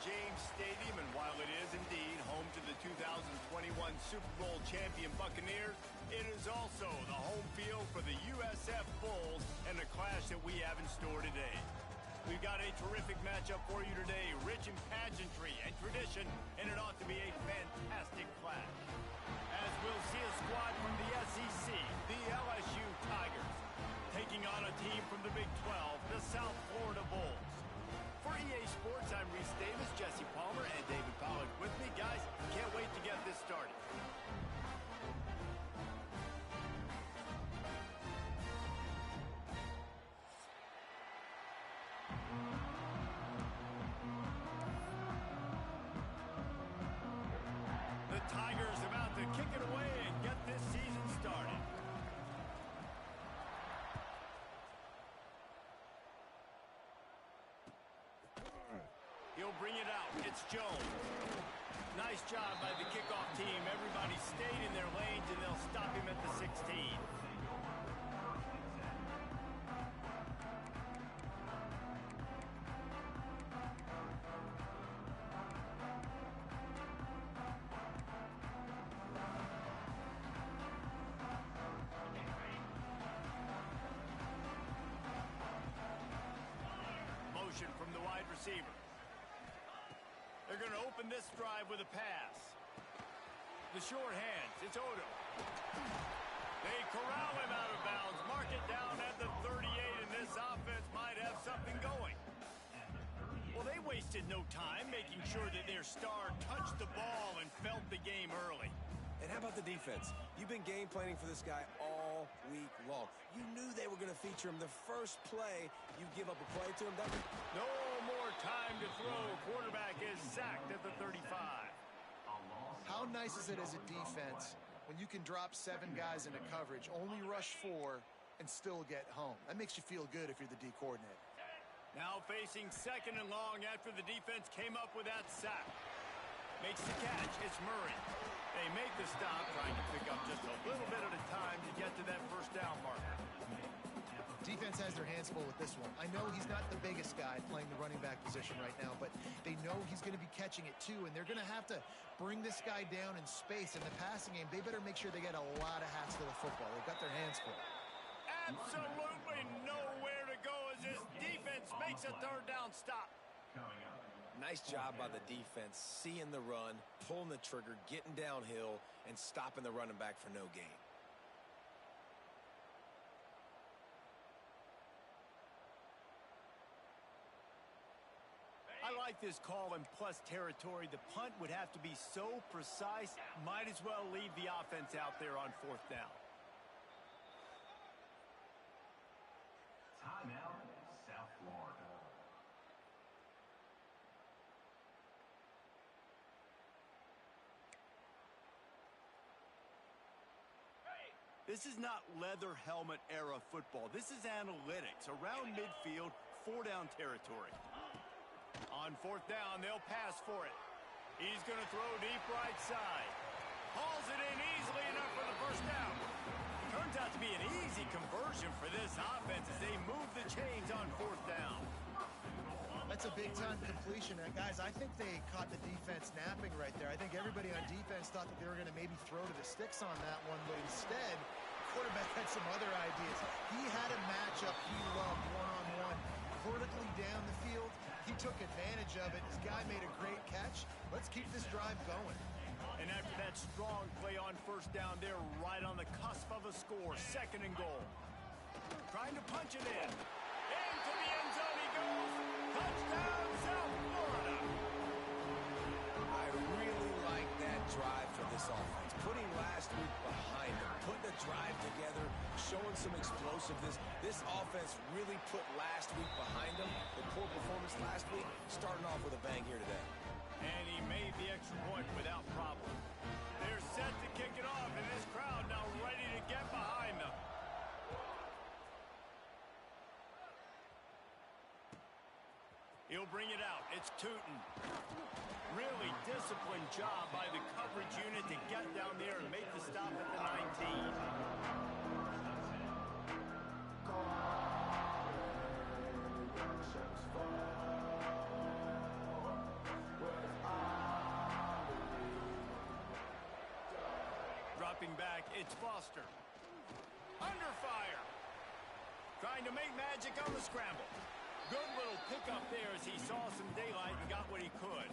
James Stadium, and while it is indeed home to the 2021 Super Bowl champion Buccaneers, it is also the home field for the USF Bulls and the clash that we have in store today. We've got a terrific matchup for you today, rich in pageantry and tradition, and it ought to be a fantastic clash. As we'll see a squad from the SEC, the LSU Tigers, taking on a team from the Big 12, the South Florida Bulls. For EA Sports, I'm Reese Davis, Jesse Palmer, and David Pollack with me. Guys, can't wait to get this started. The Tigers about to kick it away and get this season started. He'll bring it out. It's Jones. Nice job by the kickoff team. Everybody stayed in their lanes, and they'll stop him at the 16. Motion from the wide receiver. They're going to open this drive with a pass. The short hands. It's Odo. They corral him out of bounds. Mark it down at the 38, and this offense might have something going. Well, they wasted no time making sure that their star touched the ball and felt the game early. And how about the defense? You've been game planning for this guy all week long. You knew they were going to feature him. The first play, you give up a play to him. No more time to throw. Quarterback is sacked at the 35. How nice is it as a defense when you can drop 7 guys into coverage, only rush 4, and still get home? That makes you feel good if you're the D coordinator. Now facing second and long after the defense came up with that sack. Makes the catch. It's Murray. They make the stop, trying to pick up just a little bit at a time to get to that first down marker. Defense has their hands full with this one. I know he's not the biggest guy playing the running back position right now, but they know he's going to be catching it too, and they're going to have to bring this guy down in space. In the passing game, they better make sure they get a lot of hats to the football. They've got their hands full. Absolutely nowhere to go as this defense makes a third down stop. Nice job by the defense, seeing the run, pulling the trigger, getting downhill, and stopping the running back for no gain. I like this call in plus territory. The punt would have to be so precise, might as well leave the offense out there on fourth down. Timeout, South Florida. This is not leather helmet era football. This is analytics. Around midfield, 4-down territory. On fourth down, they'll pass for it. He's going to throw deep right side. Hauls it in easily enough for the first down. Turns out to be an easy conversion for this offense as they move the chains on fourth down. That's a big-time completion. Guys, I think they caught the defense napping right there. I think everybody on defense thought that they were going to maybe throw to the sticks on that one, but instead, quarterback had some other ideas. He had a matchup he loved one-on-one. Vertically down the field, he took advantage of it. His guy made a great catch. Let's keep this drive going. And after that strong play on first down, they're right on the cusp of a score. 2nd and goal. Trying to punch it in. Into the end zone he goes. Touchdown, South Florida. I really like that drive for this offense. Putting last week behind them, putting the drive together, showing some explosiveness. This offense really put last week behind them. The poor performance last week, starting off with a bang here today. And he made the extra point without problem. They're set to kick it off, and this crowd now ready to get behind them. He'll bring it out. It's Tootin. Really disciplined job by the coverage unit to get down there and make the stop at the 19. It's Foster. Under fire. Trying to make magic on the scramble. Good little pickup there as he saw some daylight and got what he could.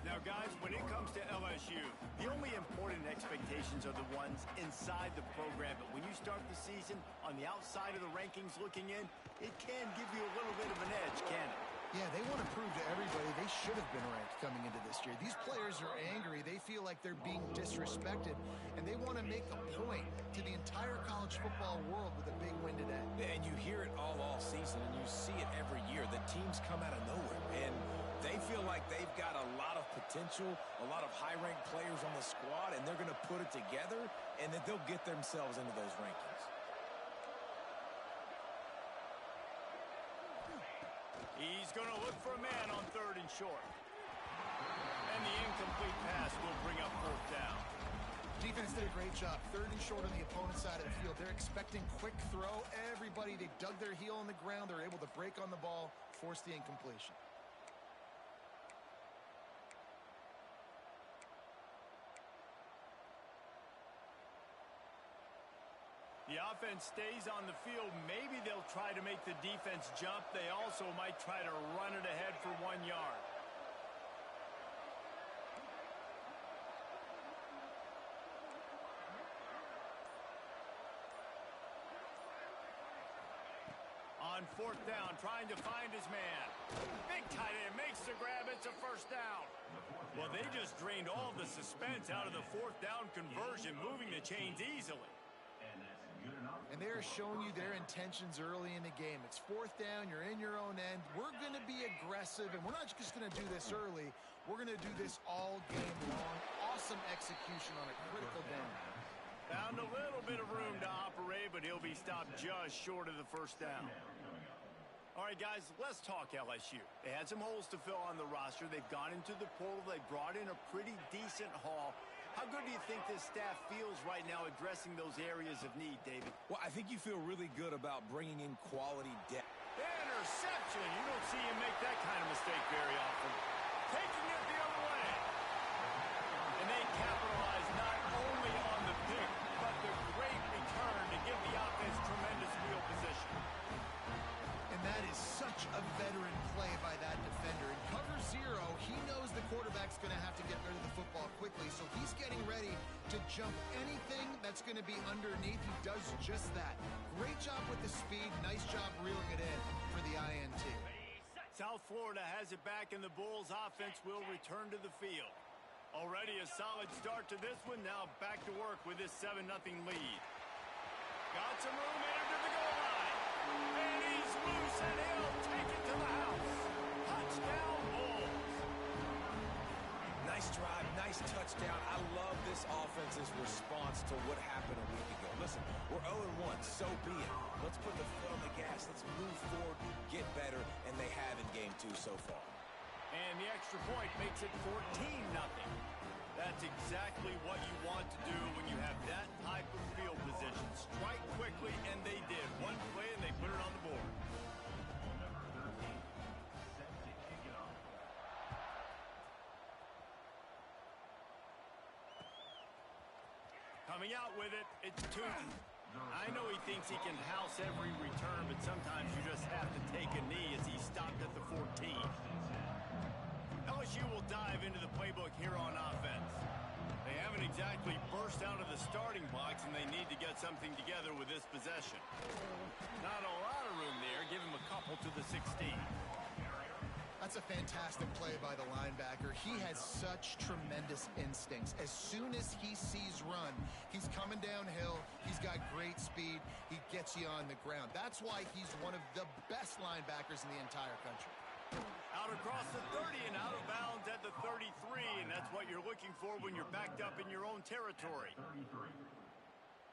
Now, guys, when it comes to LSU, the only important expectations are the ones inside the program. But when you start the season on the outside of the rankings looking in, it can give you a little bit of an edge, can it? Yeah, they want to prove to everybody they should have been ranked coming into this year. These players are angry. They feel like they're being disrespected, and they want to make a point to the entire college football world with a big win today. And you hear it all season, and you see it every year. The teams come out of nowhere, and they feel like they've got a lot of potential, a lot of high-ranked players on the squad, and they're going to put it together, and then they'll get themselves into those rankings. He's going to look for a man on 3rd and short. And the incomplete pass will bring up 4th down. Defense did a great job. 3rd and short on the opponent's side of the field. They're expecting quick throw. Everybody, they dug their heel in the ground. They're able to break on the ball, force the incompletion. The offense stays on the field. Maybe they'll try to make the defense jump. They also might try to run it ahead for 1 yard. On 4th down, trying to find his man. Big tight end makes the grab. It's a 1st down. Well, they just drained all the suspense out of the 4th down conversion, moving the chains easily. And they're showing you their intentions early in the game. It's 4th down. You're in your own end. We're going to be aggressive, and we're not just going to do this early. We're going to do this all game long. Awesome execution on a critical down. Found a little bit of room to operate, but he'll be stopped just short of the 1st down. All right, guys, let's talk LSU. They had some holes to fill on the roster. They've gone into the portal. They brought in a pretty decent haul. How good do you think this staff feels right now addressing those areas of need, David? Well, I think you feel really good about bringing in quality depth. Interception. You don't see him make that kind of mistake very often. Taking it the other way. And they capitalize not only on the pick, but the great return to give the offense tremendous field position. And that is such a veteran play by that defender. In cover 0, he knows the quarterback's going to have to get rid of the football quickly, so he's getting ready to jump anything that's going to be underneath. He does just that. Great job with the speed. Nice job reeling it in for the INT. South Florida has it back, and the Bulls offense will return to the field. Already a solid start to this one. Now back to work with this 7-0 lead. Got some room into the goal line. And he's loose, and he'll take it to the house. Touchdown, Bulls. Nice drive, nice touchdown. I love this offense's response to what happened a week ago. Listen, we're 0-1, so be it. Let's put the foot on the gas. Let's move forward, get better, and they have in Game 2 so far. And the extra point makes it 14-0. That's exactly what you want to do when you have that type of field position. Strike quickly, and they did. One play, and they put it on the board. Coming out with it, it's Tootin. I know he thinks he can house every return, but sometimes you just have to take a knee as he stopped at the 14. LSU will dive into the playbook here on offense. They haven't exactly burst out of the starting blocks, and they need to get something together with this possession. Not a lot of room there. Give him a couple to the 16. That's a fantastic play by the linebacker. He has such tremendous instincts. As soon as he sees run, he's coming downhill. He's got great speed. He gets you on the ground. That's why he's one of the best linebackers in the entire country. Out across the 30 and out of bounds at the 33, and that's what you're looking for when you're backed up in your own territory.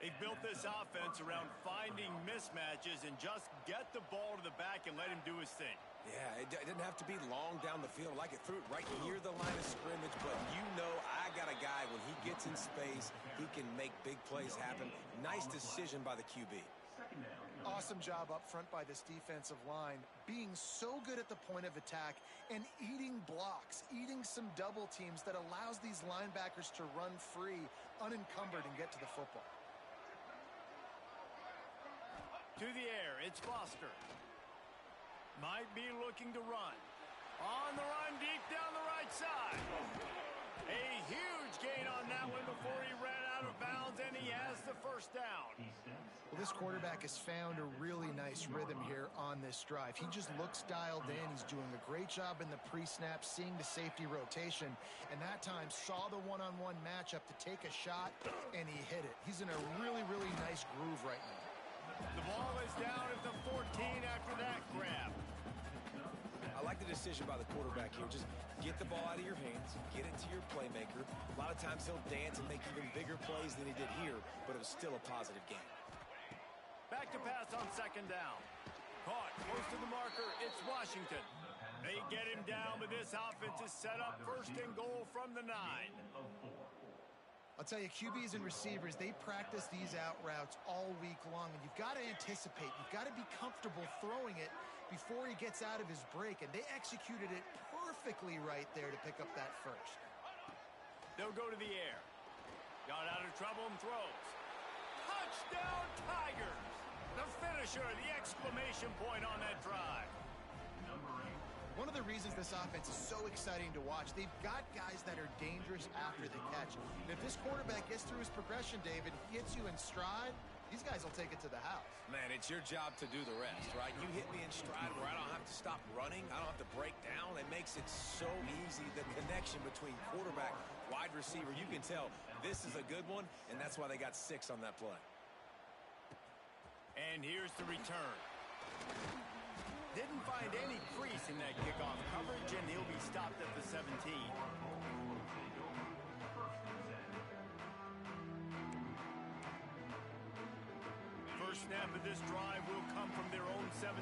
They've built this offense around finding mismatches and just get the ball to the back and let him do his thing. Yeah, it didn't have to be long down the field. Like it threw it right near the line of scrimmage, but you know I got a guy, when he gets in space, he can make big plays happen. Nice decision by the QB. Awesome job up front by this defensive line, being so good at the point of attack and eating blocks, eating some double teams that allows these linebackers to run free, unencumbered, and get to the football. To the air, it's Foster. Might be looking to run. On the run, deep down the right side. A huge gain on that one before he ran out of bounds, and he has the first down. Well, this quarterback has found a really nice rhythm here on this drive. He just looks dialed in. He's doing a great job in the pre-snap, seeing the safety rotation, and that time saw the one-on-one matchup to take a shot, and he hit it. He's in a really, really nice groove right now. The ball is down at the 14 after that grab. I like the decision by the quarterback here. Just get the ball out of your hands, get it to your playmaker. A lot of times he'll dance and make even bigger plays than he did here, but it was still a positive game. Back to pass on second down. Caught close to the marker. It's Washington. They get him down, but this offense is set up first and goal from the 9. I'll tell you, QBs and receivers, they practice these out routes all week long, and you've got to anticipate. You've got to be comfortable throwing it before he gets out of his break, and they executed it perfectly right there to pick up that first. They'll go to the air. Got out of trouble and throws. Touchdown, Tigers! The finisher, the exclamation point on that drive. One of the reasons this offense is so exciting to watch, they've got guys that are dangerous after the catch. And if this quarterback gets through his progression, David, gets you in stride, these guys will take it to the house. Man, it's your job to do the rest, right? You hit me in stride where I don't have to stop running. I don't have to break down. It makes it so easy. The connection between quarterback, wide receiver, you can tell this is a good one, and that's why they got 6 on that play. And here's the return. Didn't find any crease in that kickoff coverage, and he'll be stopped at the 17. First snap of this drive will come from their own 17.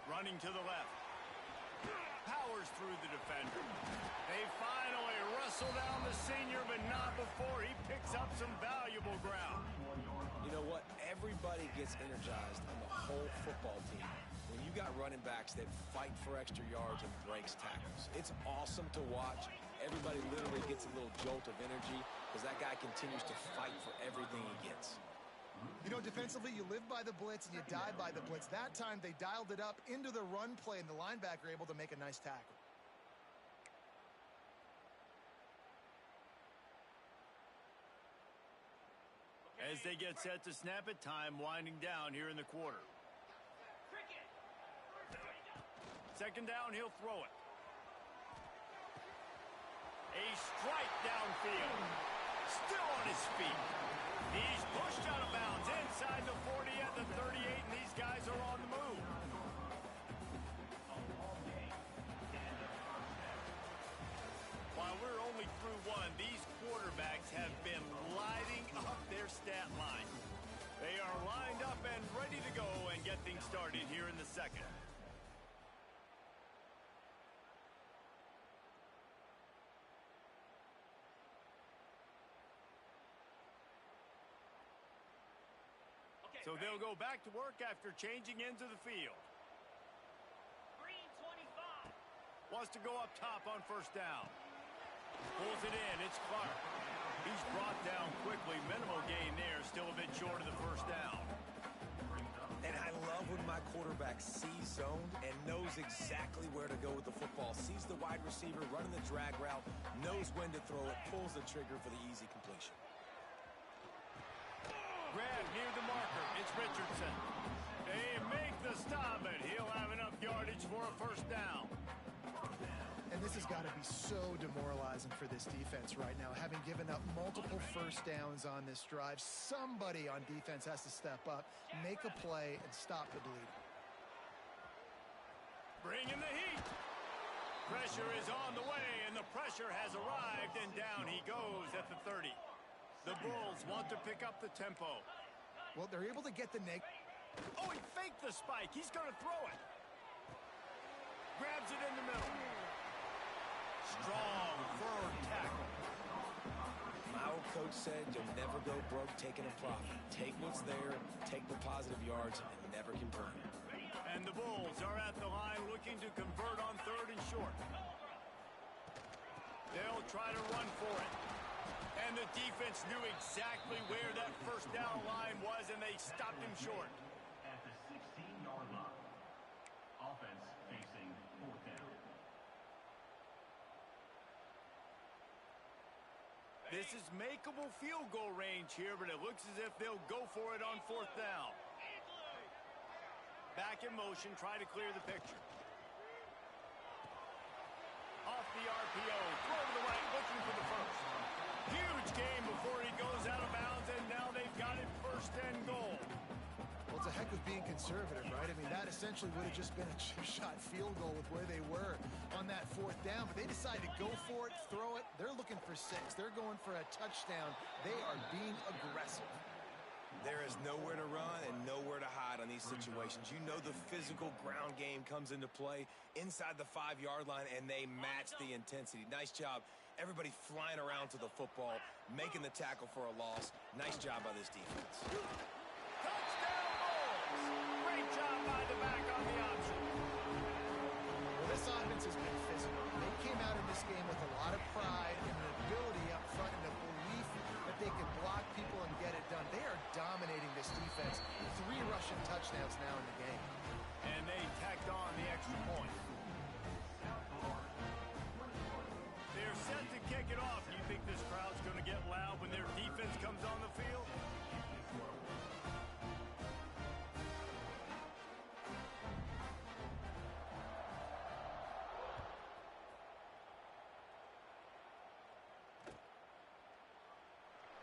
Running to the left. Powers through the defender. They finally wrestle down the senior, but not before he picks up some valuable ground. You know what? Everybody gets energized on the whole football team when you got running backs that fight for extra yards and breaks tackles. It's awesome to watch. Everybody literally gets a little jolt of energy because that guy continues to fight for everything he gets. You know, defensively, you live by the blitz and you die by the blitz. That time, they dialed it up into the run play, and the linebacker able to make a nice tackle. As they get set to snap it, time winding down here in the quarter. Second down, he'll throw it. A strike downfield. Still on his feet. He's pushed out of bounds inside the 40 at the 38, and these guys are on the move. While we're only through one, these quarterbacks have been lighting up their stat line. They are lined up and ready to go and get things started here in the second. So they'll go back to work after changing into the field. Green 25. Wants to go up top on first down. Pulls it in. It's Clark. He's brought down quickly. Minimal gain there. Still a bit short of the first down. And I love when my quarterback sees zoned and knows exactly where to go with the football. Sees the wide receiver running the drag route, knows when to throw it, pulls the trigger for the easy completion. Grab near the marker. It's Richardson. They make the stop, and he'll have enough yardage for a first down. And this has got to be so demoralizing for this defense right now. Having given up multiple first downs on this drive, somebody on defense has to step up, make a play, and stop the bleeding. Bringing the heat. Pressure is on the way, and the pressure has arrived, and down he goes at the 30. The Bulls want to pick up the tempo. Well, they're able to get the neg. Oh, he faked the spike. He's going to throw it. Grabs it in the middle. Strong, firm tackle. My old coach said you'll never go broke taking a profit. Take what's there, take the positive yards, and never complain. And the Bulls are at the line looking to convert on 3rd and short. They'll try to run for it. And the defense knew exactly where that first down line was, and they stopped him short. At the 16-yard line. Offense facing 4th down. This is makeable field goal range here, but it looks as if they'll go for it on 4th down. Back in motion, try to clear the picture. Off the RPO, throw to the right, looking for the first. Huge game before he goes out of bounds, and now they've got it 1st and goal. Well, it's a heck of being conservative, right? I mean, that essentially would have just been a chip shot field goal with where they were on that 4th down, but they decided to go for it, throw it. They're looking for 6. They're going for a touchdown. They are being aggressive. There is nowhere to run and nowhere to hide on these situations. You know the physical ground game comes into play inside the 5-yard line, and they match the intensity. Nice job. Everybody flying around to the football, making the tackle for a loss. Nice job by this defense. Touchdown Bulls! Great job by the back on the option. Well, this offense has been physical. They came out in this game with a lot of pride and an ability up front and a belief that they can block people and get it done. They are dominating this defense. 3 rushing touchdowns now in the game. And they tacked on the extra point. They're set to kick it off. Do you think this crowd's going to get loud when their defense comes on the field?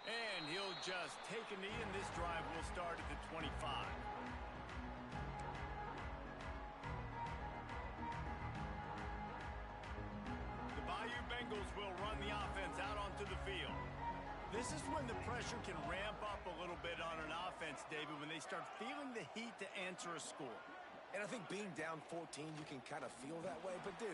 And he'll just take a knee, and this drive will start at the 25. The Bayou Bengals will run the offense out onto the field. This is when the pressure can ramp up a little bit on an offense, David, when they start feeling the heat to answer a score. And I think being down 14, you can kind of feel that way. But, dude,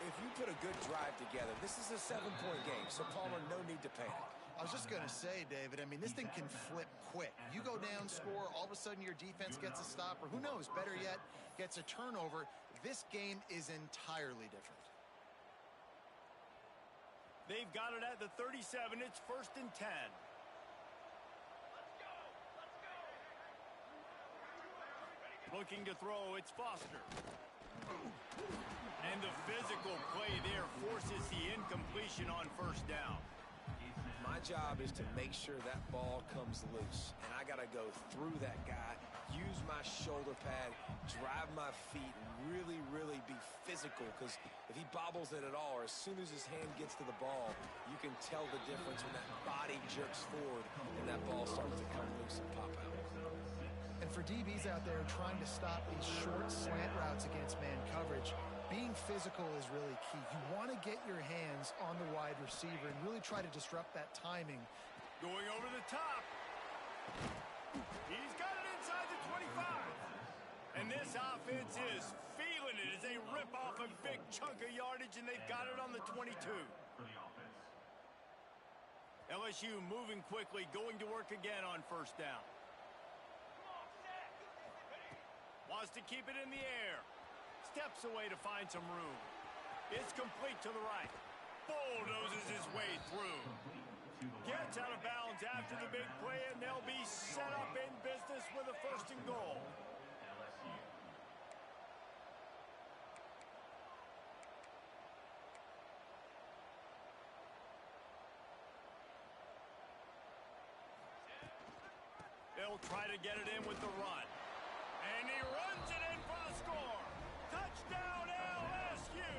if you put a good drive together, this is a 7-point game. So, Palmer, no need to panic. I was just going to say, David, I mean, this thing can flip quick. You go down, score, all of a sudden your defense gets a stop, or who knows, better yet, gets a turnover. This game is entirely different. They've got it at the 37. It's 1st and 10. Looking to throw, it's Foster. And the physical play there forces the incompletion on 1st down. My job is to make sure that ball comes loose. And I got to go through that guy, use my shoulder pad, drive my feet, and really, really be physical. Because if he bobbles it at all, or as soon as his hand gets to the ball, you can tell the difference when that body jerks forward and that ball starts to come loose and pop out. And for DBs out there trying to stop these short slant routes against man coverage, being physical is really key. You want to get your hands on the wide receiver and really try to disrupt that timing. Going over the top. He's got it inside the 25. And this offense is feeling it as they rip off a big chunk of yardage, and they've got it on the 22. For the offense. LSU moving quickly, going to work again on 1st down. Wants to keep it in the air. Steps away to find some room. It's complete to the right. Bulldozes his way through. Gets out of bounds after the big play, and they'll be set up in business with a 1st and goal. LSU. They'll try to get it in with the run. And he runs it in for the score. Touchdown, LSU.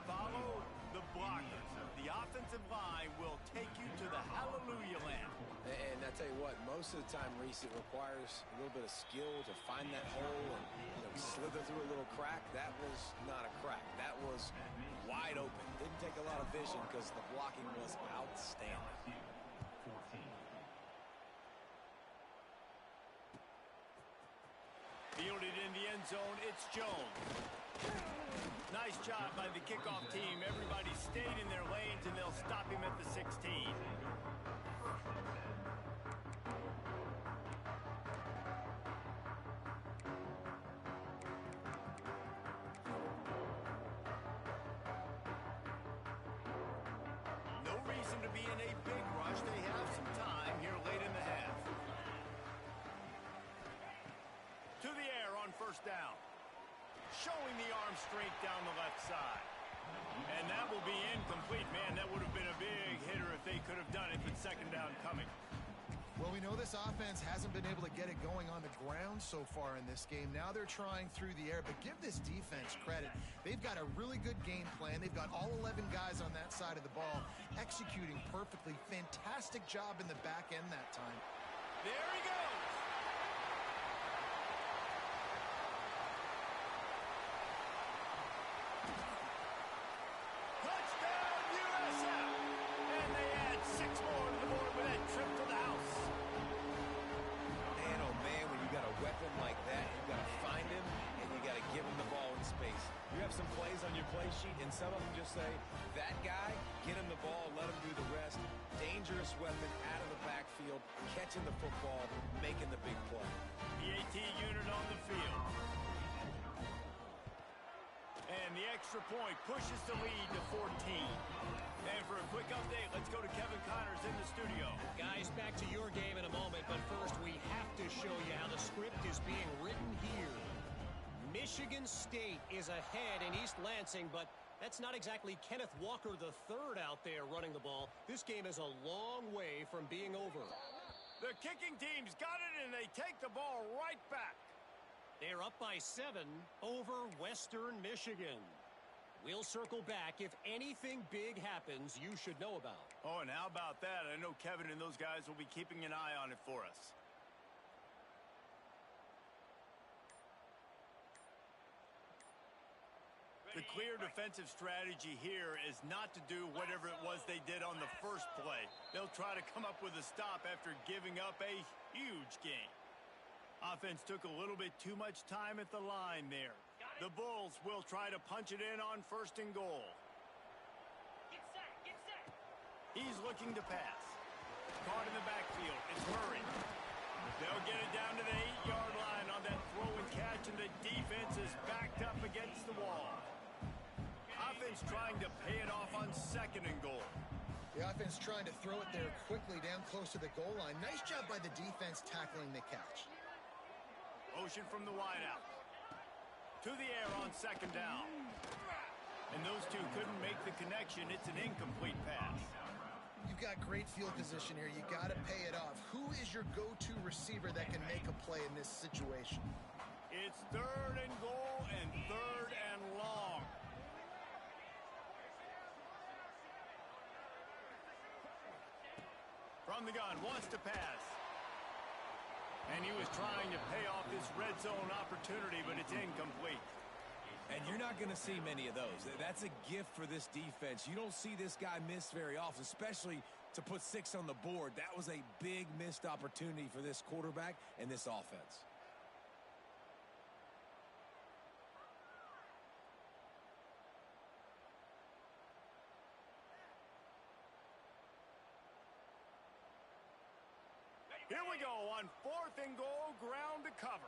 Follow the blockers. The offensive line will take you to the hallelujah land. And I tell you what, most of the time, Reese, it requires a little bit of skill to find that hole and slither through a little crack. That was not a crack. That was wide open. Didn't take a lot of vision because the blocking was outstanding. 14. Fielded in the end zone, it's Jones. Nice job by the kickoff team. Everybody stayed in their lanes, and they'll stop him at the 16. No reason to be in a big rush. They have some time here late in the half. To the air on first down. Showing the arm strength down the left side. And that will be incomplete. Man, that would have been a big hitter if they could have done it, but second down coming. Well, we know this offense hasn't been able to get it going on the ground so far in this game. Now they're trying through the air, but give this defense credit. They've got a really good game plan. They've got all 11 guys on that side of the ball executing perfectly. Fantastic job in the back end that time. There he goes. Touchdown, USF. And they add 6 more to the board with that trip to the house. Man, oh man, when you got a weapon like that, you got to find him and you got to give him the ball in space. You have some plays on your play sheet, and some of them just say, that guy, get him the ball, let him do the rest. Dangerous weapon out of the backfield, catching the football, making the big play. The AT unit on the field. And the extra point pushes the lead to 14. And for a quick update, let's go to Kevin Connors in the studio. Guys, back to your game in a moment, but first we have to show you how the script is being written here. Michigan State is ahead in East Lansing, but that's not exactly Kenneth Walker III out there running the ball. This game is a long way from being over. The kicking team's got it, and they take the ball right back. They're up by 7 over Western Michigan. We'll circle back if anything big happens you should know about. Oh, and how about that? I know Kevin and those guys will be keeping an eye on it for us. The clear defensive strategy here is not to do whatever it was they did on the first play. They'll try to come up with a stop after giving up a huge gain. Offense took a little bit too much time at the line there. The Bulls will try to punch it in on first and goal. Get set, get set. He's looking to pass. Caught in the backfield. It's Murray. They'll get it down to the 8-yard line on that throw and catch, and the defense is backed up against the wall. Offense trying to pay it off on second and goal. The offense trying to throw it there quickly down close to the goal line. Nice job by the defense tackling the catch. Motion from the wideout. To the air on second down. And those two couldn't make the connection. It's an incomplete pass. You've got great field position here. You got to pay it off. Who is your go-to receiver that can make a play in this situation? It's third and goal and third and long. From the gun, wants to pass. And he was trying to pay off this red zone opportunity, but it's incomplete. And you're not going to see many of those. That's a gift for this defense. You don't see this guy miss very often, especially to put 6 on the board. That was a big missed opportunity for this quarterback and this offense. Here we go on fourth and goal, ground to cover.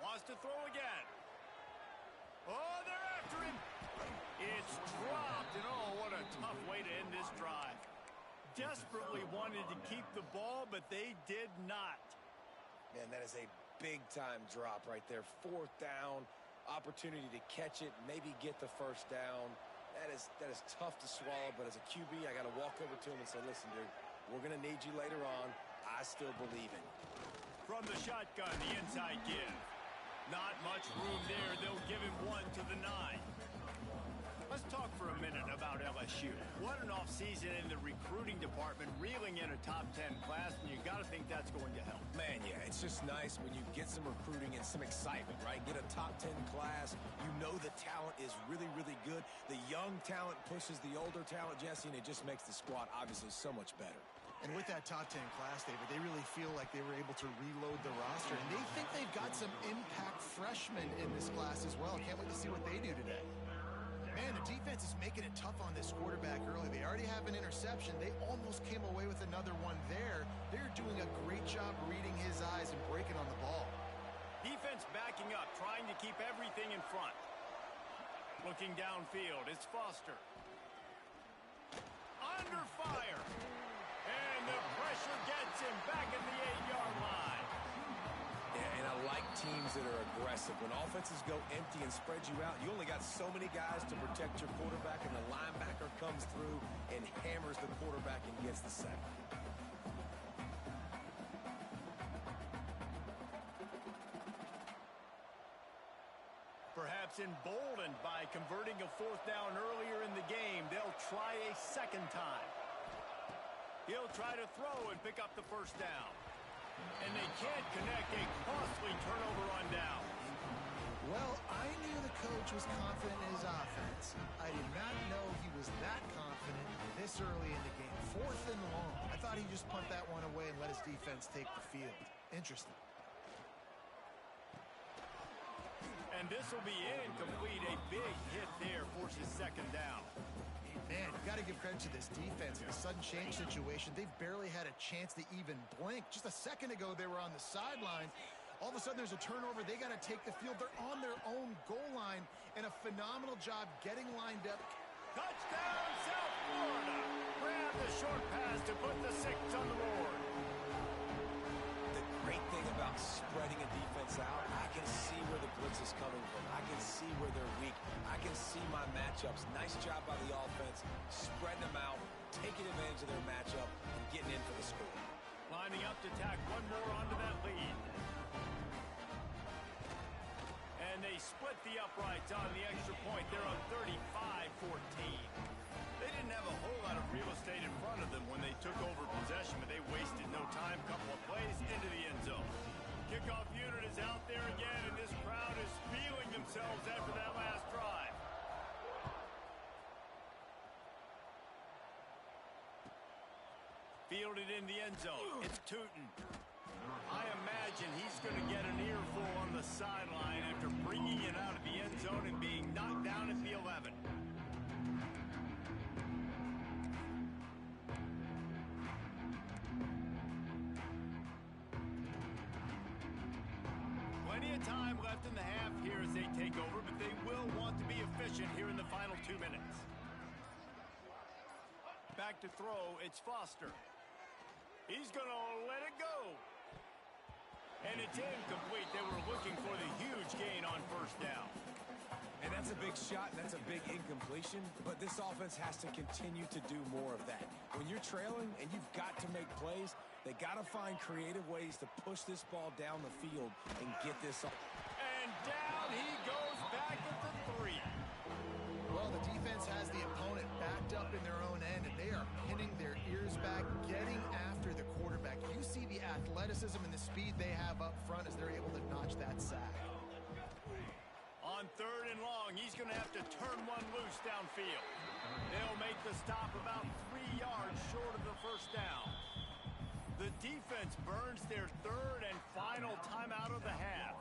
Wants to throw again. Oh, they're after him. It's dropped, and oh, what a tough way to end this drive. Desperately wanted to keep the ball, but they did not. Man, that is a big-time drop right there. 4th down, opportunity to catch it, maybe get the first down. That is tough to swallow, but as a QB, I got to walk over to him and say, listen, dude, we're going to need you later on. I still believe in you. From the shotgun, the inside give. Not much room there. They'll give him 1 to the 9. Let's talk for a minute about LSU. What an offseason in the recruiting department, reeling in a top 10 class, and you got to think that's going to help. Man, yeah, it's just nice when you get some recruiting and some excitement, right? Get a top 10 class. You know the talent is really, really good. The young talent pushes the older talent, Jesse, and it just makes the squad obviously so much better. And with that top 10 class, David, they really feel like they were able to reload the roster. And they think they've got some impact freshmen in this class as well. Can't wait to see what they do today. Man, the defense is making it tough on this quarterback early. They already have an interception. They almost came away with another one there. They're doing a great job reading his eyes and breaking on the ball. Defense backing up, trying to keep everything in front. Looking downfield, it's Foster. Under fire. And the pressure gets him back at the 8-yard line. Yeah, and I like teams that are aggressive. When offenses go empty and spread you out, you only got so many guys to protect your quarterback, and the linebacker comes through and hammers the quarterback and gets the sack. Perhaps emboldened by converting a 4th down earlier in the game, they'll try a second time. He'll try to throw and pick up the 1st down. And they can't connect, a costly turnover on down. Well, I knew the coach was confident in his offense. I did not know he was that confident this early in the game. 4th and long. I thought he'd just punt that one away and let his defense take the field. Interesting. And this will be incomplete. A big hit there forces 2nd down. Man, you got to give credit to this defense. In a sudden change situation, they've barely had a chance to even blink. Just a second ago, they were on the sideline. All of a sudden, there's a turnover. They got to take the field. They're on their own goal line, and a phenomenal job getting lined up. Touchdown, South Florida. Grab the short pass to put the 6 on the board. The great thing about spreading a defense out, I can see where the blitz is coming from. I can see where they're weak. I can see my matchups. Nice job by the offense, spreading them out, taking advantage of their matchup, and getting in for the score. Lining up to tack one more onto that lead. And they split the uprights on the extra point. They're on 35-14. They didn't have a whole lot of real estate in front of them when they took over possession, but they wasted no time. Couple of plays into the end zone. Kickoff unit is out there again, and this crowd is feeling themselves after that last drive. Fielded in the end zone. It's Tootin. I imagine he's going to get an earful on the sideline after bringing it out of the end zone and being knocked down at the 11. Plenty of time left in the half here as they take over, but they will want to be efficient here in the final 2 minutes. Back to throw, it's Foster. He's going to let it go. And it's incomplete. They were looking for the huge gain on 1st down. And that's a big shot, and that's a big incompletion, but this offense has to continue to do more of that. When you're trailing and you've got to make plays, they got to find creative ways to push this ball down the field and get this off. And down he goes back at the 3. Well, the defense has the opponent backed up in their own end, and they are pinning their ears back, getting after the quarterback. You see the athleticism and the speed they have up front as they're able to notch that sack. On 3rd and long, he's going to have to turn one loose downfield. They'll make the stop about 3 yards short of the 1st down. The defense burns their 3rd and final timeout of the half.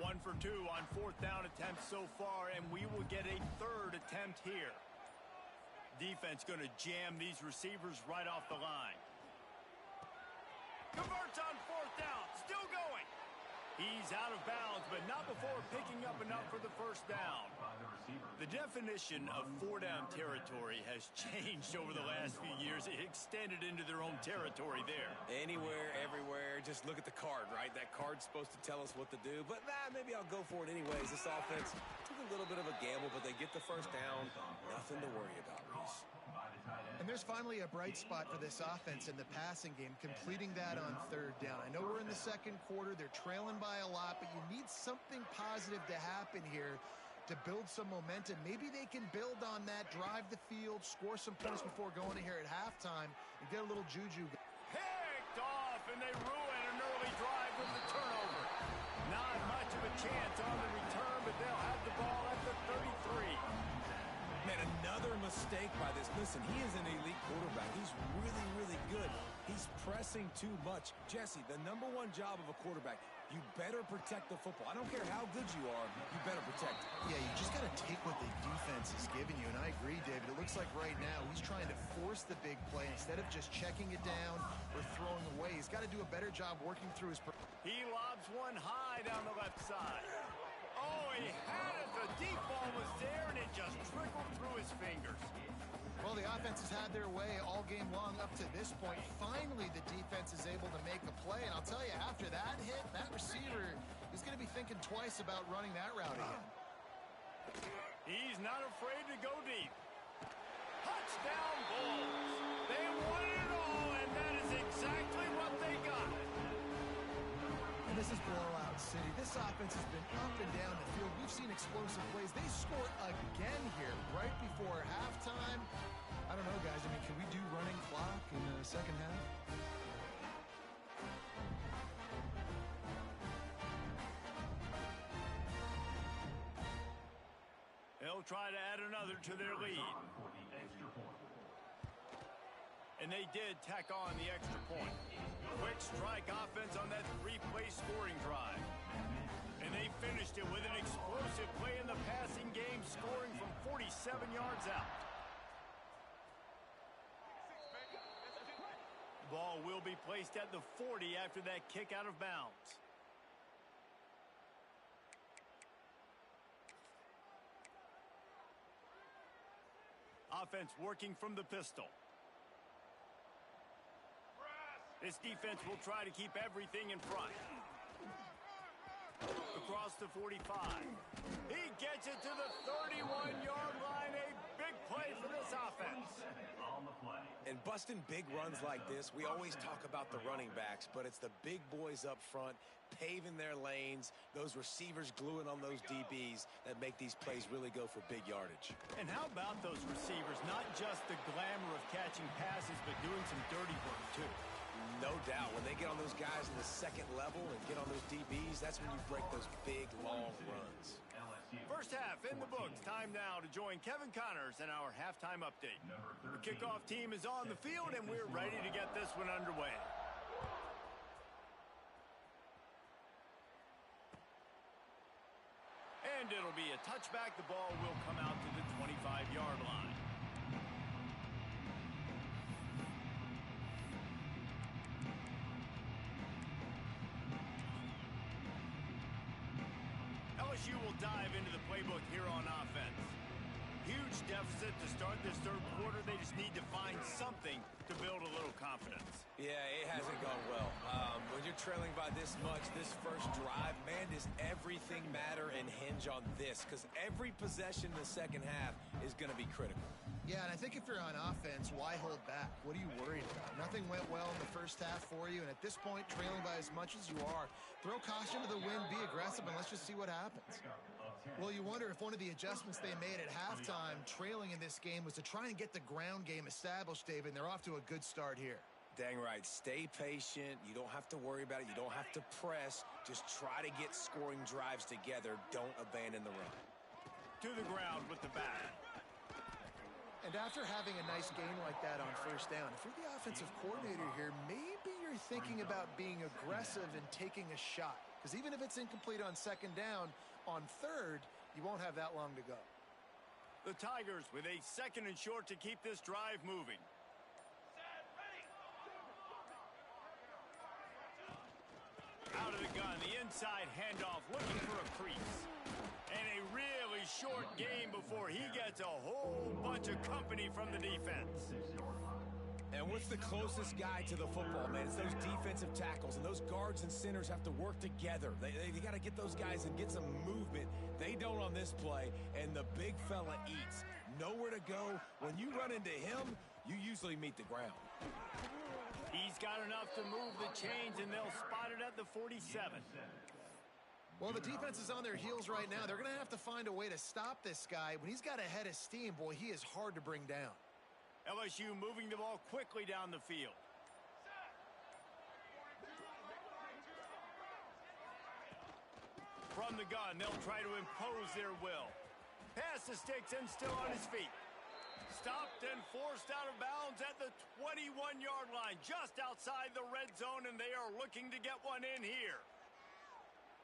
One for 2 on 4th down attempts so far, and we will get a 3rd attempt here. Defense going to jam these receivers right off the line. Converts on 4th down, still going. He's out of bounds, but not before picking up enough for the 1st down. The definition of 4-down territory has changed over the last few years. It extended into their own territory there. Anywhere, everywhere, just look at the card, right? That card's supposed to tell us what to do, but maybe I'll go for it anyways. This offense took a little bit of a gamble, but they get the 1st down. Nothing to worry about, Reese. And there's finally a bright spot for this offense in the passing game, completing that on 3rd down. I know we're in the 2nd quarter. They're trailing by a lot, but you need something positive to happen here to build some momentum. Maybe they can build on that, drive the field, score some points before going to here at halftime, and get a little juju. Picked off, and they ruin an early drive with the turnover. Not much of a chance on the return, but they'll have the ball at the 33. Man, another mistake by this. Listen, he is an elite quarterback. He's really, really good. He's pressing too much. Jesse, the #1 job of a quarterback, you better protect the football. I don't care how good you are, you better protect it. Yeah, you just got to take what the defense is giving you, and I agree, David. It looks like right now he's trying to force the big play instead of just checking it down or throwing away. He's got to do a better job working through his... He lobs one high down the left side. Oh, he had it. The deep ball was there, and it just trickled through his fingers. Well, the offense has had their way all game long up to this point. Finally, the defense is able to make a play, and I'll tell you, after that hit, that receiver is going to be thinking twice about running that route again. He's not afraid to go deep. Touchdown Bulls. They won it all, and that is exactly what they got. And this is blowout city. This offense has been up and down the field. We've seen explosive plays. They score again here right before halftime. I don't know, guys. I mean, can we do running clock in the second half? They'll try to add another to their lead. For the extra point. And they did tack on the extra point. Quick strike offense on that three-play scoring drive. And they finished it with an explosive play in the passing game, scoring from 47 yards out. The ball will be placed at the 40 after that kick out of bounds. Offense working from the pistol. This defense will try to keep everything in front. Across the 45. He gets it to the 31-yard line. A big play for this offense. On the play. And busting big runs like this, we always talk about the running backs, but it's the big boys up front paving their lanes, those receivers gluing on those DBs that make these plays really go for big yardage. And how about those receivers? Not just the glamour of catching passes, but doing some dirty work, too. No doubt. When they get on those guys in the second level and get on those DBs, that's when you break those big, long runs. LSU. First half in the books. Time now to join Kevin Connors in our halftime update. The kickoff team is on the field, and we're ready to get this one underway. And it'll be a touchback. The ball will come out to the 25-yard line. LSU will dive into the playbook here on offense. Huge deficit to start this third quarter. They just need to find something to build a little confidence. Yeah, it hasn't gone well. When you're trailing by this much, this first drive, man, does everything matter and hinge on this? Because every possession in the second half is going to be critical. Yeah, and I think if you're on offense, why hold back? What are you worried about? Nothing went well in the first half for you, and at this point, trailing by as much as you are, throw caution to the wind, be aggressive, and let's just see what happens. Well, you wonder if one of the adjustments they made at halftime, trailing in this game, was to try and get the ground game established, David, and they're off to a good start here. Dang right. Stay patient. You don't have to worry about it. You don't have to press. Just try to get scoring drives together. Don't abandon the run. To the ground with the bat. And after having a nice game like that on first down, if you're the offensive coordinator here, maybe you're thinking about being aggressive and taking a shot. Because even if it's incomplete on second down, on third, you won't have that long to go. The Tigers with a second and short to keep this drive moving. Out of the gun, the inside handoff, looking for a crease. And a really short game before he gets a whole bunch of company from the defense. And what's the closest guy to the football, man? It's those defensive tackles, and those guards and centers have to work together. They got to get those guys and get some movement. They don't on this play, and the big fella eats. Nowhere to go. When you run into him, you usually meet the ground. He's got enough to move the chains, and they'll spot it at the 47. Well, the defense is on their heels right now. They're going to have to find a way to stop this guy. When he's got a head of steam, boy, he is hard to bring down. LSU moving the ball quickly down the field. From the gun, they'll try to impose their will. Pass the sticks and still on his feet. Stopped and forced out of bounds at the 21-yard line, just outside the red zone, and they are looking to get one in here.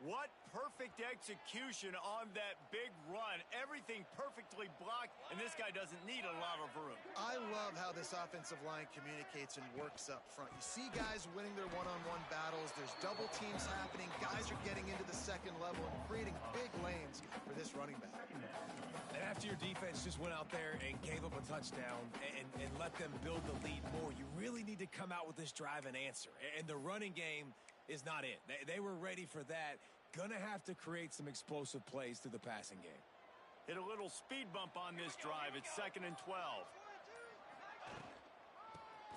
What perfect execution on that big run. Everything perfectly blocked, and this guy doesn't need a lot of room. I love how this offensive line communicates and works up front. You see guys winning their one-on-one battles. There's double teams happening. Guys are getting into the second level and creating big lanes for this running back. And after your defense just went out there and gave up a touchdown and let them build the lead more, you really need to come out with this drive and answer. And the running game is not it. They were ready for that. Gonna have to create some explosive plays through the passing game. Hit a little speed bump on this drive. It's 2nd and 12.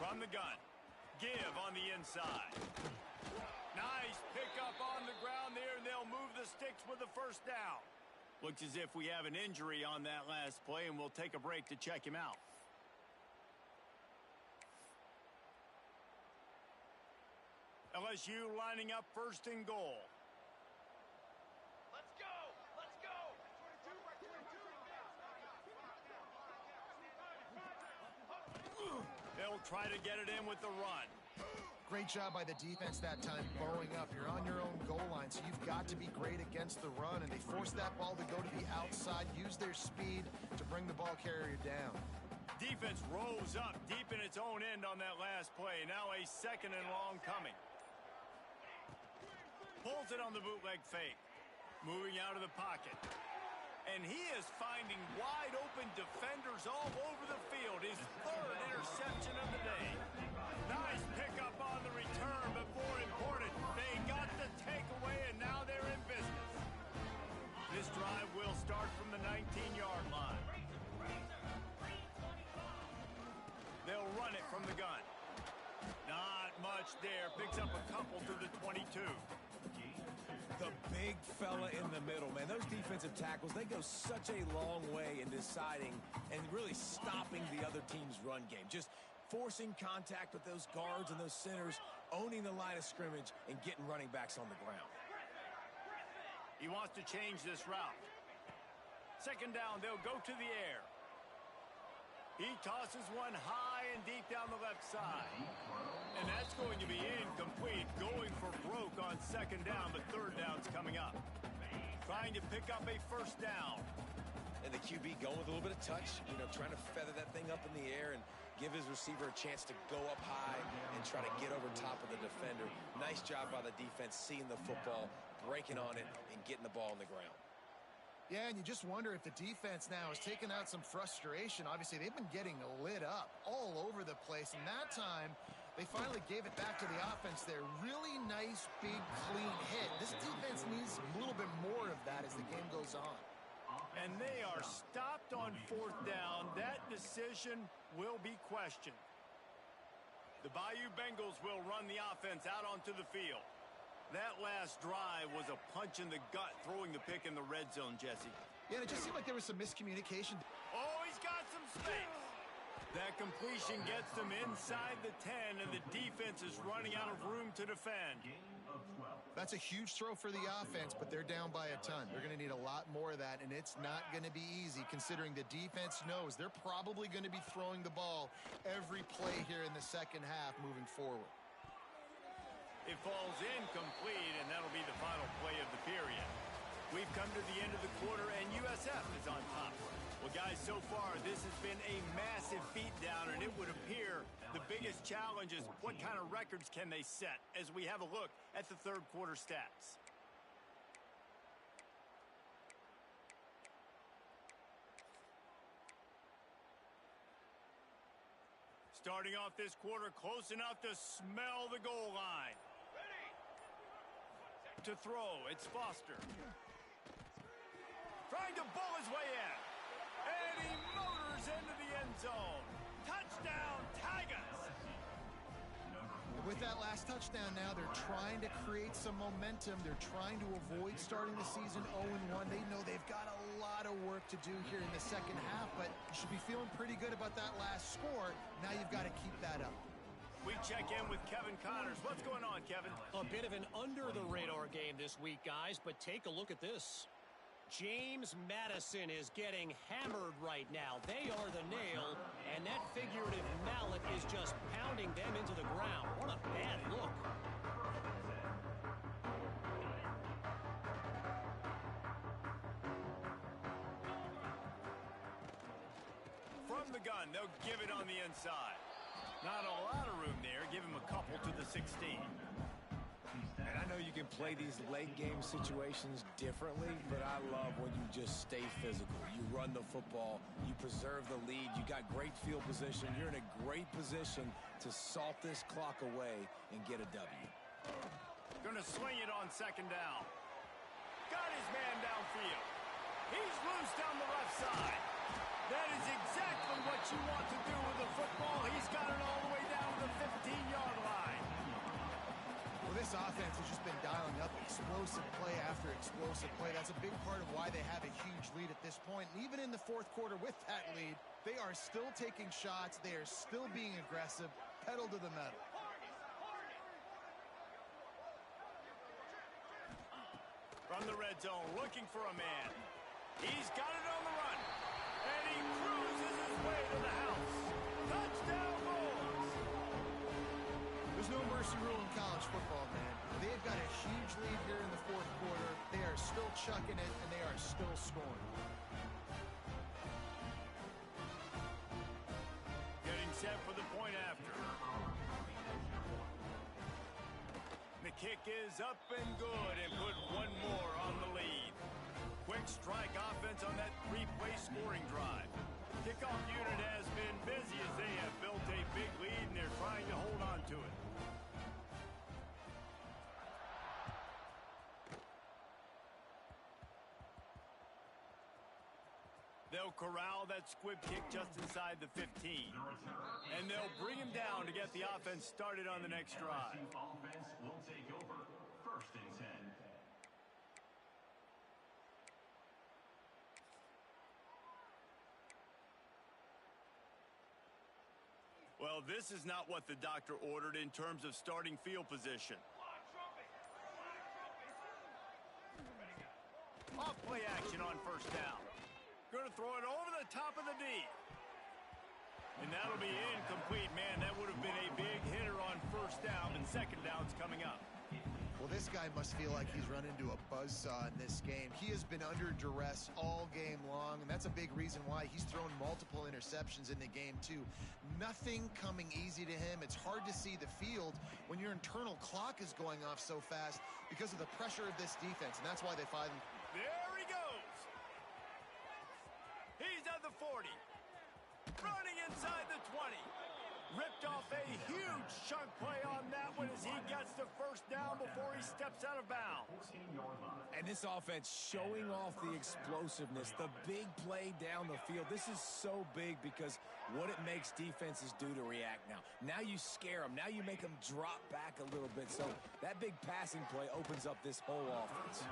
From the gun. Give on the inside. Nice pickup on the ground there, and they'll move the sticks with the first down. Looks as if we have an injury on that last play, and we'll take a break to check him out. LSU lining up 1st and goal. Let's go! Let's go! They'll try to get it in with the run. Great job by the defense that time, bowing up. You're on your own goal line, so you've got to be great against the run, and they force that ball to go to the outside, use their speed to bring the ball carrier down. Defense rose up deep in its own end on that last play. Now a 2nd and long coming. Pulls it on the bootleg fake. Moving out of the pocket. And he is finding wide open defenders all over the field. His 3rd interception of the day. Nice pickup on the return, but more important, they got the takeaway, and now they're in business. This drive will start from the 19-yard line. They'll run it from the gun. Not much there. Picks up a couple to the 22. The big fella in the middle, man. Those defensive tackles, they go such a long way in deciding and really stopping the other team's run game. Just forcing contact with those guards and those centers, owning the line of scrimmage, and getting running backs on the ground. He wants to change this route. 2nd down, they'll go to the air. He tosses one high and deep down the left side. And that's going to be incomplete. Going for broke on 2nd down, but 3rd down's coming up. Trying to pick up a 1st down. And the QB going with a little bit of touch, trying to feather that thing up in the air and give his receiver a chance to go up high and try to get over top of the defender. Nice job by the defense, seeing the football, breaking on it, and getting the ball on the ground. Yeah, and you just wonder if the defense now has taken out some frustration. Obviously, they've been getting lit up all over the place, and that time they finally gave it back to the offense there. Really nice, big, clean hit. This defense needs a little bit more of that as the game goes on. And they are stopped on 4th down. That decision will be questioned. The Bayou Bengals will run the offense out onto the field. That last drive was a punch in the gut, throwing the pick in the red zone, Jesse. Yeah, and it just seemed like there was some miscommunication. Oh, he's got some space. That completion gets them inside the 10, and the defense is running out of room to defend. That's a huge throw for the offense, but they're down by a ton. They're going to need a lot more of that, and it's not going to be easy considering the defense knows they're probably going to be throwing the ball every play here in the 2nd half moving forward. It falls incomplete, and that'll be the final play of the period. We've come to the end of the quarter, and USF is on top. Well, guys, so far, this has been a massive beatdown, and it would appear the biggest challenge is what kind of records can they set as we have a look at the 3rd quarter stats. Starting off this quarter, close enough to smell the goal line. To throw, it's Foster. Trying to bull his way in. And he motors into the end zone. Touchdown, Tigers! With with that last touchdown now. They're trying to create some momentum. They're trying to avoid starting the season 0-1. They know they've got a lot of work to do here in the second half, but you should be feeling pretty good about that last score. Now you've got to keep that up. We check in with Kevin Connors. What's going on, Kevin? A bit of an under-the-radar game this week, guys, but take a look at this. James Madison is getting hammered right now. They are the nail, and that figurative mallet is just pounding them into the ground. What a bad look. From the gun, they'll give it on the inside. Not a lot of room there. Give him a couple to the 16. And I know you can play these late game situations differently, but I love when you just stay physical. You run the football, you preserve the lead, you got great field position, you're in a great position to salt this clock away and get a W. Gonna swing it on second down. Got his man downfield. He's loose down the left side. That is exactly what you want to do with the football. He's got it all the way down to the 15-yard line. Well, this offense has just been dialing up explosive play after explosive play. That's a big part of why they have a huge lead at this point. And even in the fourth quarter with that lead, they are still taking shots. They are still being aggressive, pedal to the metal. From the red zone, looking for a man. He's got it on the run. And he cruises his way to the house. Touchdown, Bulls! There's no mercy rule in college football, man. They've got a huge lead here in the fourth quarter. They are still chucking it, and they are still scoring. Getting set for the point after. The kick is up and good, and put one more on the lead. Quick strike offense on that three-play scoring drive. Kickoff unit has been busy as they have built a big lead, and they're trying to hold on to it. They'll corral that squib kick just inside the 15. And they'll bring him down to get the offense started on the next drive. Offense will take over. First and 10. Well, this is not what the doctor ordered in terms of starting field position. Off play action on first down. Going to throw it over the top of the D. And that'll be incomplete. Man, that would have been a big hitter on first down, and second down's coming up. Well, this guy must feel like he's run into a buzzsaw in this game. He has been under duress all game long, and that's a big reason why he's thrown multiple interceptions in the game, too. Nothing coming easy to him. It's hard to see the field when your internal clock is going off so fast because of the pressure of this defense, and that's why they find him. There he goes. He's at the 40. Running inside the 20. Ripped off a huge chunk play on that one as he gets the first down before he steps out of bounds. And this offense showing off the explosiveness, the big play down the field. This is so big because what it makes defenses do to react now. Now you scare them. Now you make them drop back a little bit. So that big passing play opens up this whole offense.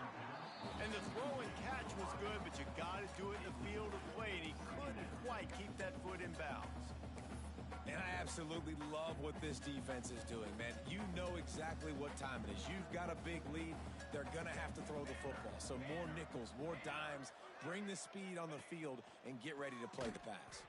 And the throw and catch was good, but you got to do it in the field of play, and he couldn't quite keep that foot in bounds. And I absolutely love what this defense is doing, man. You know exactly what time it is. You've got a big lead. They're going to have to throw the football. So more nickels, more dimes, bring the speed on the field, and get ready to play the pass.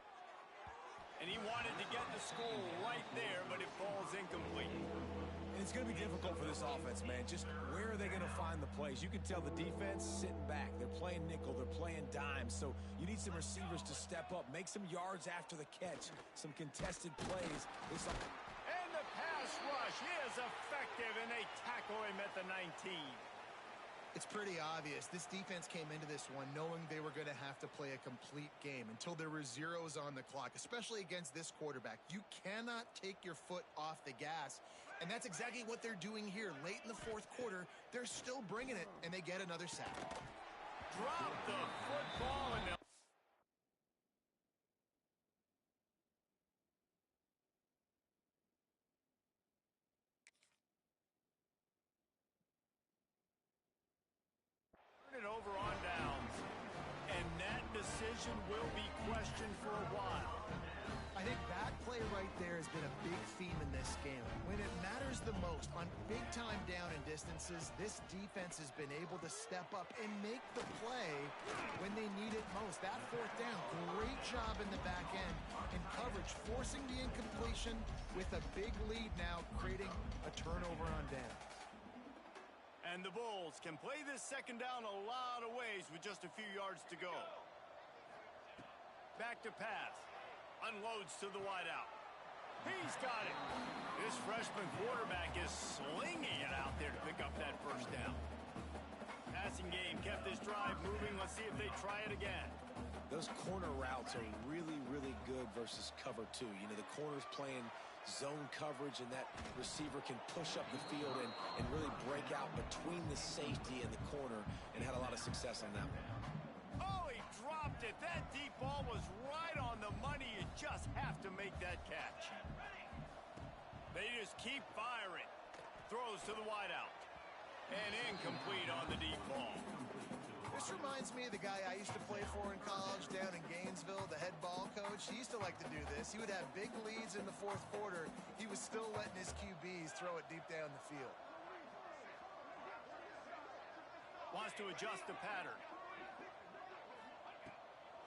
And he wanted to get the score right there, but it falls incomplete. And it's going to be difficult for this offense, man. Just where are they going to find the plays? You can tell the defense sitting back. They're playing nickel. They're playing dime. So you need some receivers to step up, make some yards after the catch, some contested plays. And the pass rush is effective, and they tackle him at the 19. It's pretty obvious. This defense came into this one knowing they were going to have to play a complete game until there were zeros on the clock, especially against this quarterback. You cannot take your foot off the gas, and that's exactly what they're doing here. Late in the fourth quarter, they're still bringing it, and they get another sack. Drop the football, and decision will be questioned for a while. I think that play right there has been a big theme in this game. When it matters the most, on big-time down and distances, this defense has been able to step up and make the play when they need it most. That fourth down, great job in the back end in coverage, forcing the incompletion with a big lead now, creating a turnover on downs. And the Bulls can play this second down a lot of ways with just a few yards to go. Back to pass. Unloads to the wideout. He's got it. This freshman quarterback is slinging it out there to pick up that first down. Passing game kept this drive moving. Let's see if they try it again. Those corner routes are really, really good versus cover two. You know, the corner's playing zone coverage, and that receiver can push up the field and really break out between the safety and the corner, and had a lot of success on that one. Oh, he dropped it. That deep ball was right on the money. You just have to make that catch. They just keep firing. Throws to the wideout. And incomplete on the deep ball. This reminds me of the guy I used to play for in college down in Gainesville, the head ball coach. He used to like to do this. He would have big leads in the fourth quarter. He was still letting his QBs throw it deep down the field. Wants to adjust the pattern.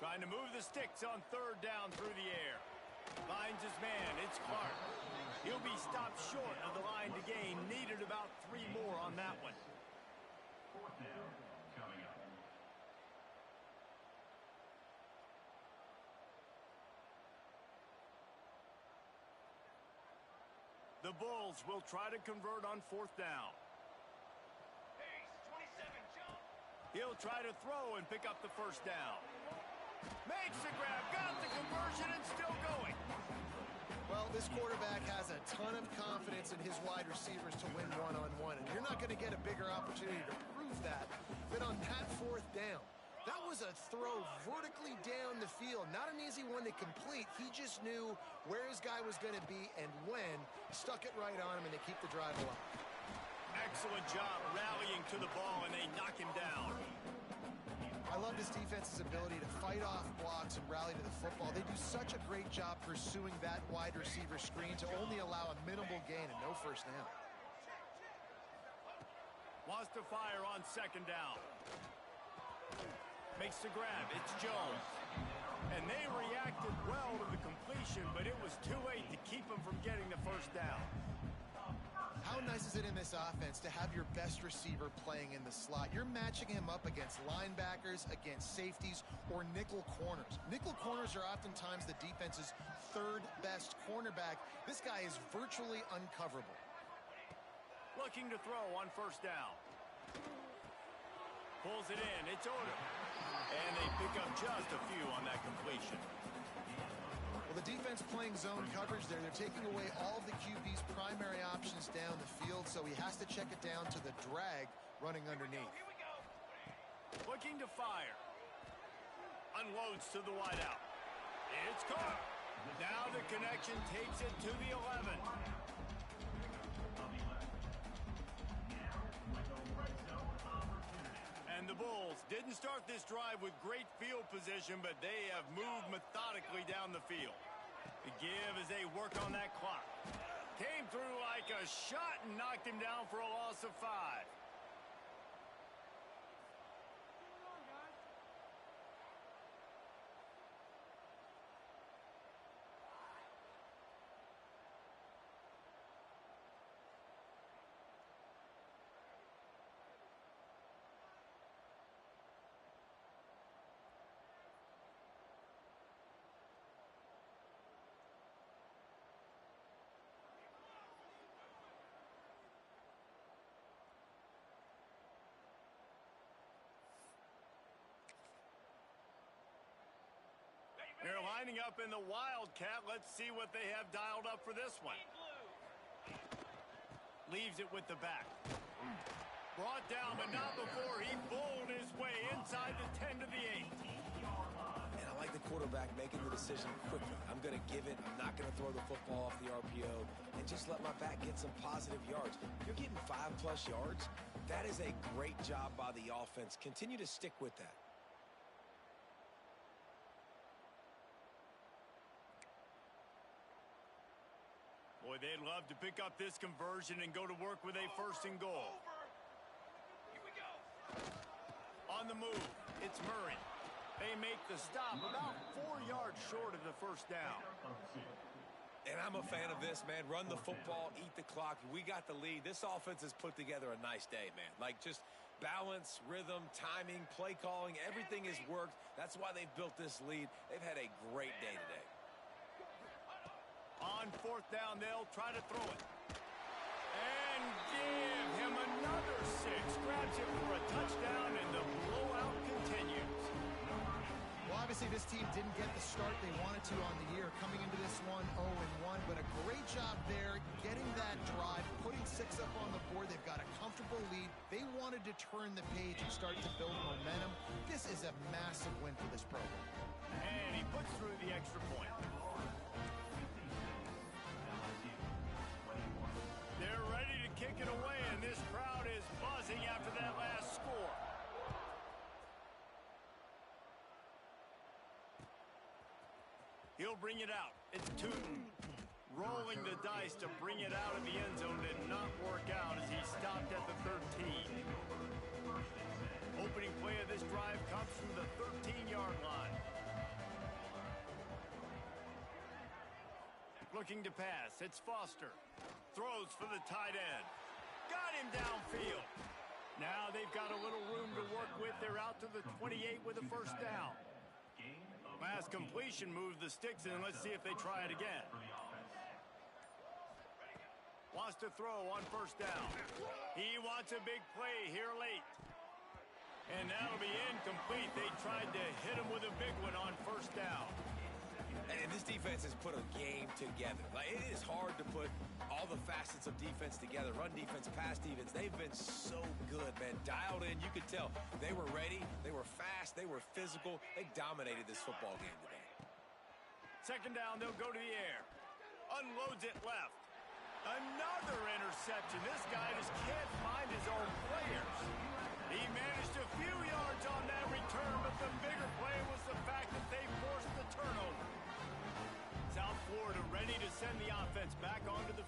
Trying to move the sticks on third down through the air. Finds his man. It's Clark. He'll be stopped short of the line to gain. Needed about 3 more on that one. Fourth down coming up. The Bulls will try to convert on fourth down. Pace, 27, jump. He'll try to throw and pick up the first down. Makes the grab, got the conversion, and still going. Well, this quarterback has a ton of confidence in his wide receivers to win one-on-one, and you're not going to get a bigger opportunity to prove that than on that fourth down. That was a throw vertically down the field. Not an easy one to complete. He just knew where his guy was going to be and when. Stuck it right on him, and they keep the drive alive. Excellent job rallying to the ball, and they knock him down. I love this defense's ability to fight off blocks and rally to the football. They do such a great job pursuing that wide receiver screen to only allow a minimal gain and no first down. Wants to fire on second down. Makes the grab. It's Jones. And they reacted well to the completion, but it was too late to keep him from getting the first down. How nice is it in this offense to have your best receiver playing in the slot? You're matching him up against linebackers, against safeties, or nickel corners. Nickel corners are oftentimes the defense's third best cornerback. This guy is virtually uncoverable. Looking to throw on first down. Pulls it in. It's Odom. And they pick up just a few on that completion. Well, the defense playing zone coverage there. They're taking away all of the QB's primary options down the field, so he has to check it down to the drag running underneath. Here we go. Looking to fire. Unloads to the wideout. It's caught. Now the connection takes it to the 11. And the Bulls didn't start this drive with great field position, but they have moved methodically down the field. The give as they work on that clock. Came through like a shot and knocked him down for a loss of 5. They're lining up in the Wildcat. Let's see what they have dialed up for this one. Leaves it with the back. Brought down, but not before he bowled his way inside the 10 to the 8. And I like the quarterback making the decision quickly. I'm going to give it. I'm not going to throw the football off the RPO and just let my back get some positive yards. You're getting 5+ yards. That is a great job by the offense. Continue to stick with that. Boy, they'd love to pick up this conversion and go to work with a first and goal. Here we go. On the move, it's Murray. They make the stop about 4 yards short of the first down. And I'm a fan of this, man. Run the football, eat the clock. We got the lead. This offense has put together a nice day, man. Like, just balance, rhythm, timing, play calling, everything has worked. That's why they've built this lead. They've had a great day today. On fourth down, they'll try to throw it. And give him another 6. Grabs it for a touchdown, and the blowout continues. Well, obviously, this team didn't get the start they wanted to on the year, coming into this one 0-1, but a great job there, getting that drive, putting 6 up on the board. They've got a comfortable lead. They wanted to turn the page and start to build momentum. This is a massive win for this program. And he puts through the extra point. They're ready to kick it away, and this crowd is buzzing after that last score. He'll bring it out. It's Tootin. Rolling the dice to bring it out of the end zone did not work out as he stopped at the 13. Opening play of this drive comes from the 13-yard line. Looking to pass. It's Foster. Throws for the tight end. Got him downfield. Now they've got a little room to work with. They're out to the 28 with a first down. Last completion moved the sticks in. Let's see if they try it again. Wants to throw on first down. He wants a big play here late. And that'll be incomplete. They tried to hit him with a big one on first down. And this defense has put a game together. Like, it is hard to put all the facets of defense together. Run defense, pass defense. They've been so good, man. Dialed in. You could tell they were ready. They were fast. They were physical. They dominated this football game today. Second down, they'll go to the air. Unloads it left. Another interception. This guy just can't find his own players. He managed a few yards on that return, but the bigger play was the fact that they forced the turnover. South Florida ready to send the offense back onto the